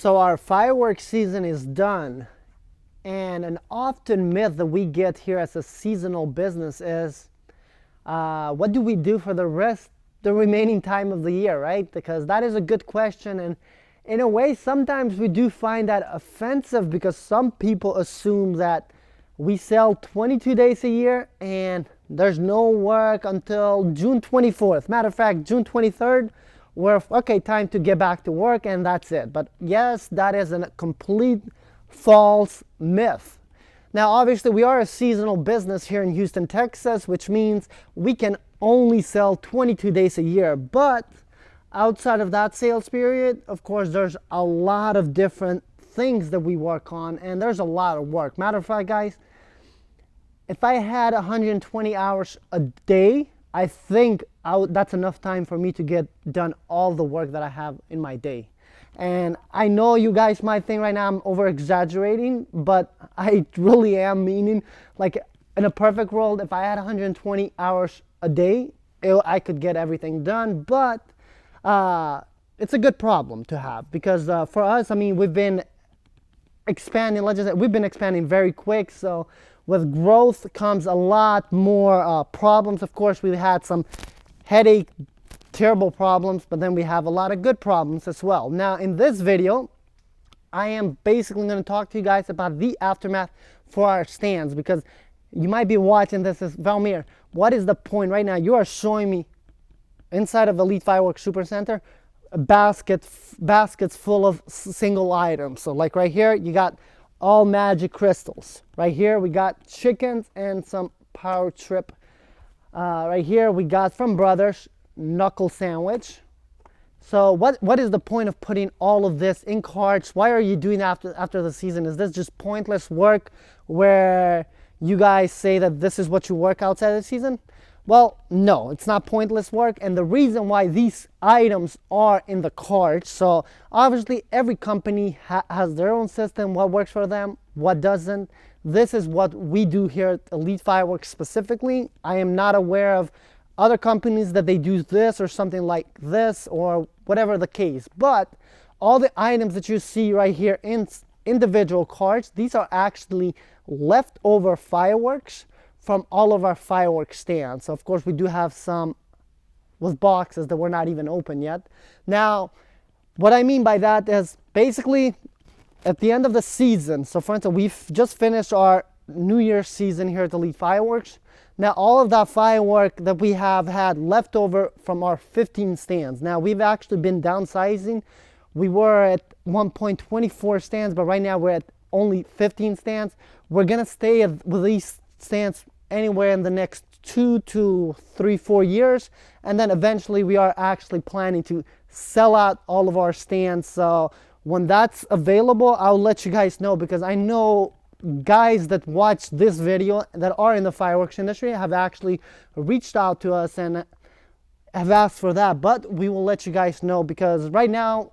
So our fireworks season is done, and an often myth that we get here as a seasonal business is, what do we do for the remaining time of the year, right? Because that is a good question, and in a way, sometimes we do find that offensive because some people assume that we sell 22 days a year and there's no work until June 24th. Matter of fact, June 23rd, we're okay, time to get back to work, and that's it. But yes, that is a complete false myth. Now, obviously, we are a seasonal business here in Houston, Texas, which means we can only sell 22 days a year. But outside of that sales period, of course, there's a lot of different things that we work on, and there's a lot of work. Matter of fact, guys, if I had 120 hours a day, I think that's enough time for me to get done all the work that I have in my day. And I know you guys might think right now I'm over exaggerating, but I really am meaning, like, in a perfect world, if I had 120 hours a day, I could get everything done. But it's a good problem to have, because for us, I mean, we've been expanding, we've been expanding very quick. So with growth comes a lot more problems. Of course, we had some headache, terrible problems, but then we have a lot of good problems as well. Now, in this video, I am basically going to talk to you guys about the aftermath for our stands, because you might be watching this as, Valmir, what is the point right now? You are showing me inside of Elite Fireworks Super Center baskets full of single items. So like right here, you got all magic crystals. Right here, we got chickens and some power trip. Right here, we got from Brothers knuckle sandwich. So what is the point of putting all of this in carts? Why are you doing after the season? Is this just pointless work where you guys say that this is what you work outside of the season? Well, no, it's not pointless work. And the reason why these items are in the cart, so obviously every company has their own system, what works for them, what doesn't. This is what we do here at Elite Fireworks specifically. I am not aware of other companies that they do this or something like this or whatever the case. But all the items that you see right here in individual carts, these are actually leftover fireworks from all of our fireworks stands. So of course we do have some with boxes that were not even open yet. Now, what I mean by that is basically at the end of the season, so for instance, we've just finished our New Year's season here at Elite Fireworks. Now, all of that firework that we have had left over from our 15 stands. Now, we've actually been downsizing. We were at one point 24 stands, but right now we're at only 15 stands. We're gonna stay with these stands anywhere in the next 2 to 3, 4 years, and then eventually we are actually planning to sell out all of our stands. So when that's available, I'll let you guys know, because I know guys that watch this video that are in the fireworks industry have actually reached out to us and have asked for that. But we will let you guys know, because right now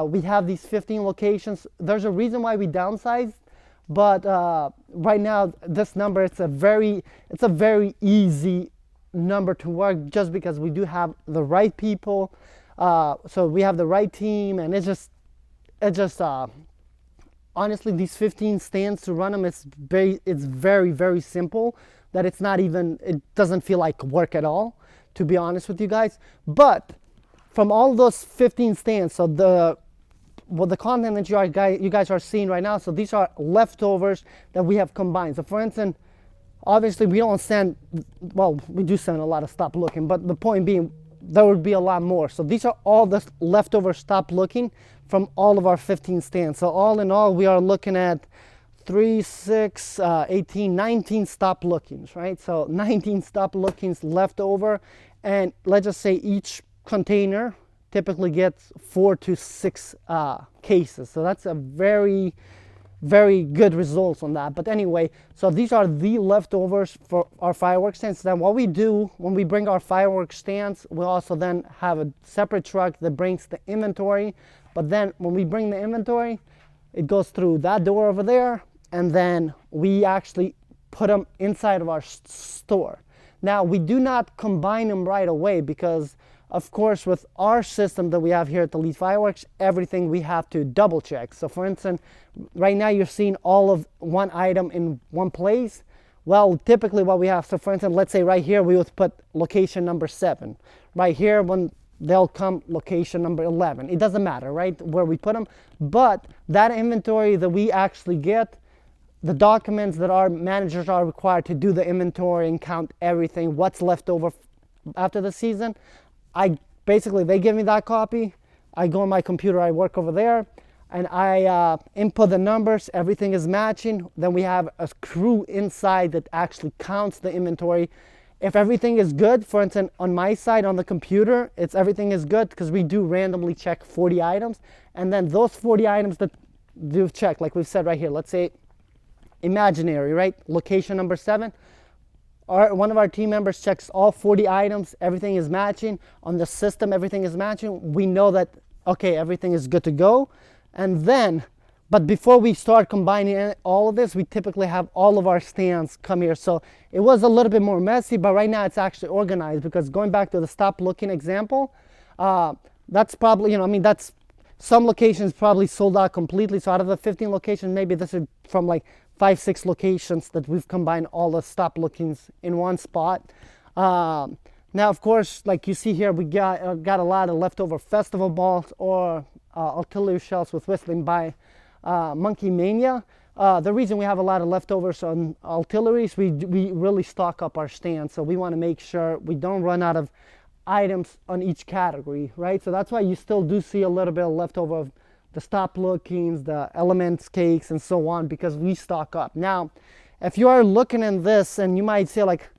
we have these 15 locations. There's a reason why we downsized. But right now, this number, it's a very easy number to work, just because we do have the right people. So we have the right team, and it's just honestly, these 15 stands to run them, it's very, very simple. That it's not even, it doesn't feel like work at all, to be honest with you guys. But from all those 15 stands, so the content that you guys are seeing right now, so these are leftovers that we have combined. So for instance, obviously we don't send, well, we do send a lot of stop looking, but the point being, there would be a lot more. So these are all the leftover stop looking from all of our 15 stands. So all in all, we are looking at 3, 6, 18, 19 stop lookings, right? So 19 stop lookings left over, and let's just say each container typically gets 4 to 6 cases. So that's a very, very good results on that. But anyway, so these are the leftovers for our fireworks stands. Then what we do when we bring our fireworks stands, we also then have a separate truck that brings the inventory. But then when we bring the inventory, it goes through that door over there, and then we actually put them inside of our store. Now, we do not combine them right away, because Of course, with our system that we have here at Elite Fireworks, everything we have to double check. So for instance, right now you're seeing all of one item in one place. Well, typically what we have, so for instance, let's say right here, we would put location number 7. Right here, when they'll come location number 11. It doesn't matter, right, where we put them. But that inventory that we actually get, the documents that our managers are required to do the inventory and count everything, what's left over after the season, they give me that copy. I go on my computer, I work over there, and I input the numbers, everything is matching. Then we have a crew inside that actually counts the inventory. If everything is good, for instance, on my side on the computer, everything is good because we do randomly check 40 items. And then those 40 items that do check, like we've said right here, let's say imaginary, right? Location number 7. One of our team members checks all 40 items, everything is matching. On the system, everything is matching. We know that, okay, everything is good to go. And then, but before we start combining all of this, we typically have all of our stands come here. So it was a little bit more messy, but right now it's actually organized, because going back to the stop looking example, that's probably, that's some locations probably sold out completely. So out of the 15 locations, maybe this is from like 5-6 locations that we've combined all the stop lookings in one spot. Now, of course, like you see here, we got a lot of leftover festival balls or artillery shells with whistling by Monkey Mania. The reason we have a lot of leftovers on artilleries, we really stock up our stand. So we want to make sure we don't run out of items on each category, right? So that's why you still do see a little bit of leftover of the stop lookings, the elements cakes, and so on, because we stock up. Now, if you are looking at this and you might say like,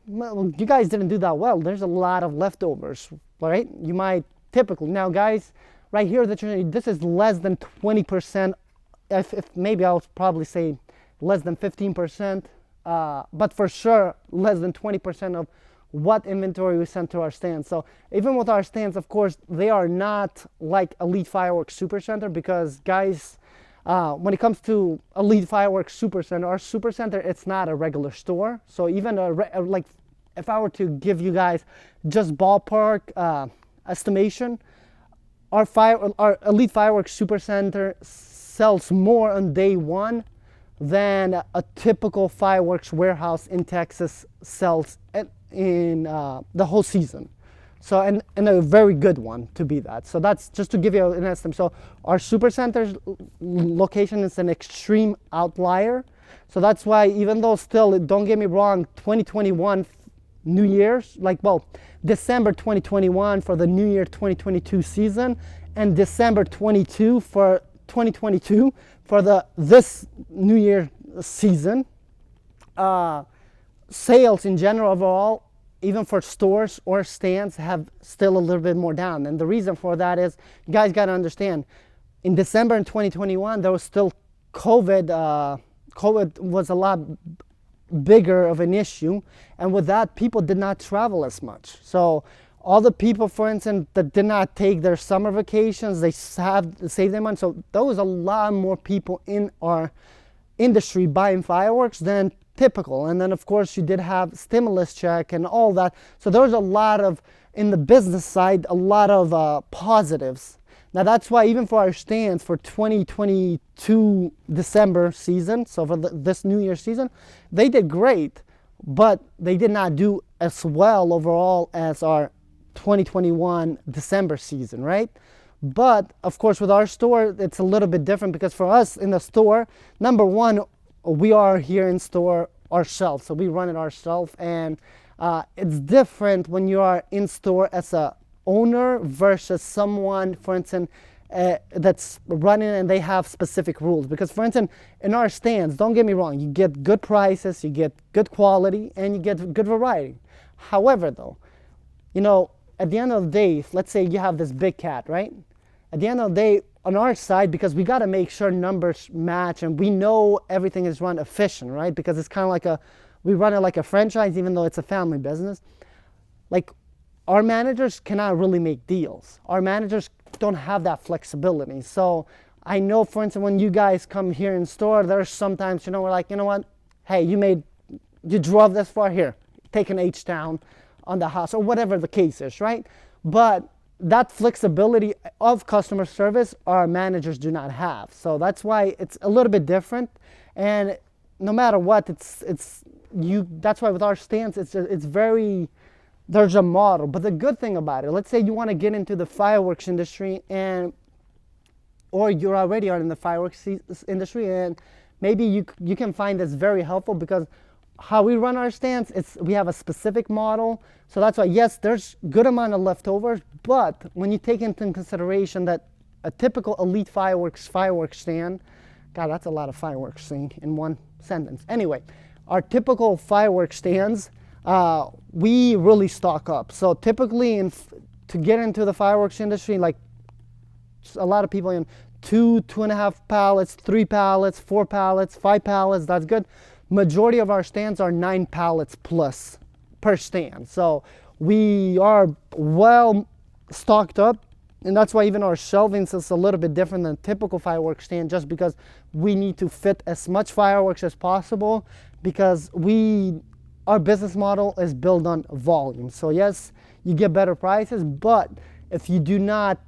well, you guys didn't do that well, there's a lot of leftovers, right? You might typically, now guys, right here, this is less than 20%. If maybe I'll probably say less than 15%, but for sure less than 20% of what inventory we send to our stands. So even with our stands, of course, they are not like Elite Fireworks Supercenter, because guys, when it comes to Elite Fireworks Supercenter, our Supercenter, it's not a regular store. So even like if I were to give you guys just ballpark estimation, our Elite Fireworks Supercenter sells more on day one than a typical fireworks warehouse in Texas sells in the whole season. So, and a very good one to be that. So that's just to give you an estimate. So our Supercenter's location is an extreme outlier. So that's why, even though still, don't get me wrong, 2021 New Year's, December 2021 for the New Year 2022 season, and December 22 for 2022 for this New Year season. Sales in general overall, even for stores or stands, have still a little bit more down. And the reason for that is, you guys got to understand, in December in 2021, there was still COVID. COVID was a lot bigger of an issue. And with that, people did not travel as much. So all the people, for instance, that did not take their summer vacations, they saved their money. So there was a lot more people in our industry buying fireworks than typical. And then of course you did have stimulus check and all that. So there was a lot of, in the business side, a lot of positives. Now that's why even for our stands for 2022 December season, so for this New Year season, they did great, but they did not do as well overall as our 2021 December season, right? But of course with our store, it's a little bit different, because for us in the store, number one, we are here in store ourselves, so we run it ourselves, and it's different when you are in store as a owner versus someone, for instance, that's running and they have specific rules. Because for instance, in our stands, don't get me wrong, you get good prices, you get good quality, and you get good variety. However though, at the end of the day, let's say you have this big cat, right? At the end of the day, on our side, because we got to make sure numbers match and we know everything is run efficient, right? Because it's kind of like we run it like a franchise, even though it's a family business. Like, our managers cannot really make deals. Our managers don't have that flexibility. So I know, for instance, when you guys come here in store, there's sometimes, we're like, you know what? Hey, you drove this far, here, take an H down on the house, or whatever the case is, right? But that flexibility of customer service our managers do not have. So that's why it's a little bit different. And no matter what, it's you. That's why with our stance, it's very, there's a model. But the good thing about it, let's say you want to get into the fireworks industry, and or you're already in the fireworks industry, and maybe you can find this very helpful, because how we run our stance, we have a specific model. So that's why, yes, there's good amount of leftovers, but when you take into consideration that a typical Elite fireworks stand, God, that's a lot of fireworks saying in one sentence. Anyway, our typical fireworks stands, we really stock up. So typically, to get into the fireworks industry, like a lot of people in 2.5 pallets, 3 pallets, 4 pallets, 5 pallets, that's good. Majority of our stands are 9 pallets plus per stand. So we are well stocked up, and that's why even our shelving is a little bit different than typical fireworks stand, just because we need to fit as much fireworks as possible, because our business model is built on volume. So yes, you get better prices, but if we do not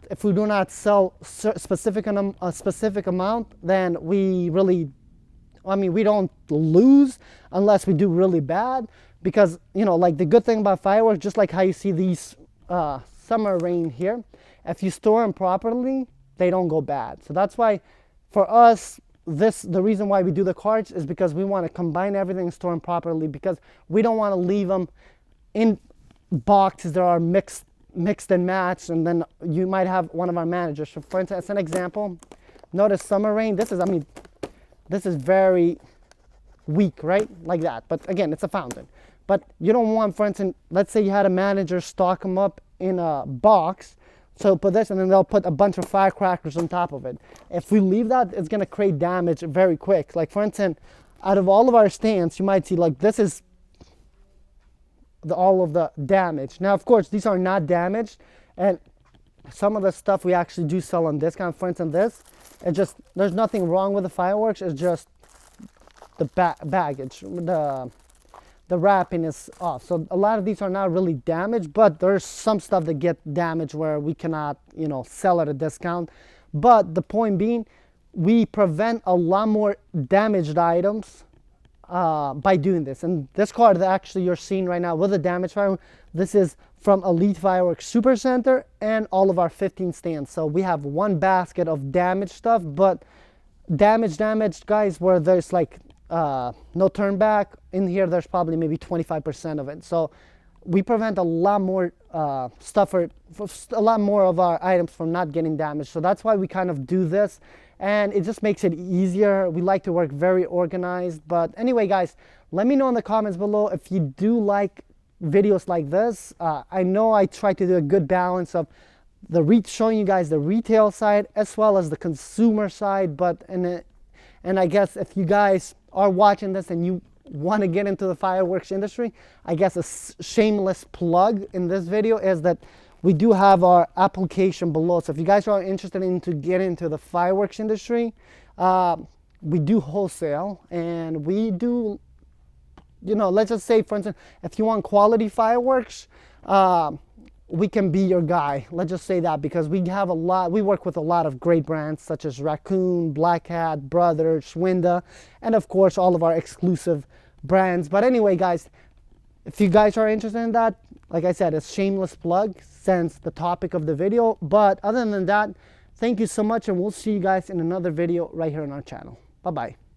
sell a specific amount, then we don't lose unless we do really bad. Because, like the good thing about fireworks, just like how you see these summer rain here, if you store them properly, they don't go bad. So that's why for us, the reason why we do the carts is because we want to combine everything and store them properly, because we don't want to leave them in boxes that are mixed and matched, and then you might have one of our managers. So for instance, as an example, notice summer rain. This is very weak, right? Like that. But again, it's a fountain. But you don't want, for instance, let's say you had a manager stock them up in a box. So put this, and then they'll put a bunch of firecrackers on top of it. If we leave that, it's going to create damage very quick. Like for instance, out of all of our stands, you might see like this is all of the damage. Now, of course, these are not damaged, and some of the stuff we actually do sell on discount. For instance, there's nothing wrong with the fireworks. It's just the baggage, the wrapping is off. So a lot of these are not really damaged, but there's some stuff that get damaged where we cannot, sell at a discount. But the point being, we prevent a lot more damaged items by doing this. And this card that actually you're seeing right now with the damaged fireworks, this is from Elite Fireworks Super Center and all of our 15 stands. So we have one basket of damaged stuff, but damaged guys, where there's like no turn back. In here, there's probably maybe 25% of it. So we prevent a lot more stuff, for a lot more of our items from not getting damaged. So that's why we kind of do this, and it just makes it easier. We like to work very organized. But anyway, guys, let me know in the comments below if you do like videos like this. I know I try to do a good balance of showing you guys the retail side as well as the consumer side. But and I guess if you guys are watching this and you want to get into the fireworks industry, I guess a shameless plug in this video is that we do have our application below. So if you guys are interested in to get into the fireworks industry, we do wholesale, and we do, let's just say, for instance, if you want quality fireworks, we can be your guy. Let's just say that, because we work with a lot of great brands such as Raccoon, Black Hat, Brothers, Winda, and of course all of our exclusive brands. But anyway, guys, if you guys are interested in that, like I said, it's shameless plug since the topic of the video. But other than that, thank you so much, and we'll see you guys in another video right here on our channel. Bye-bye.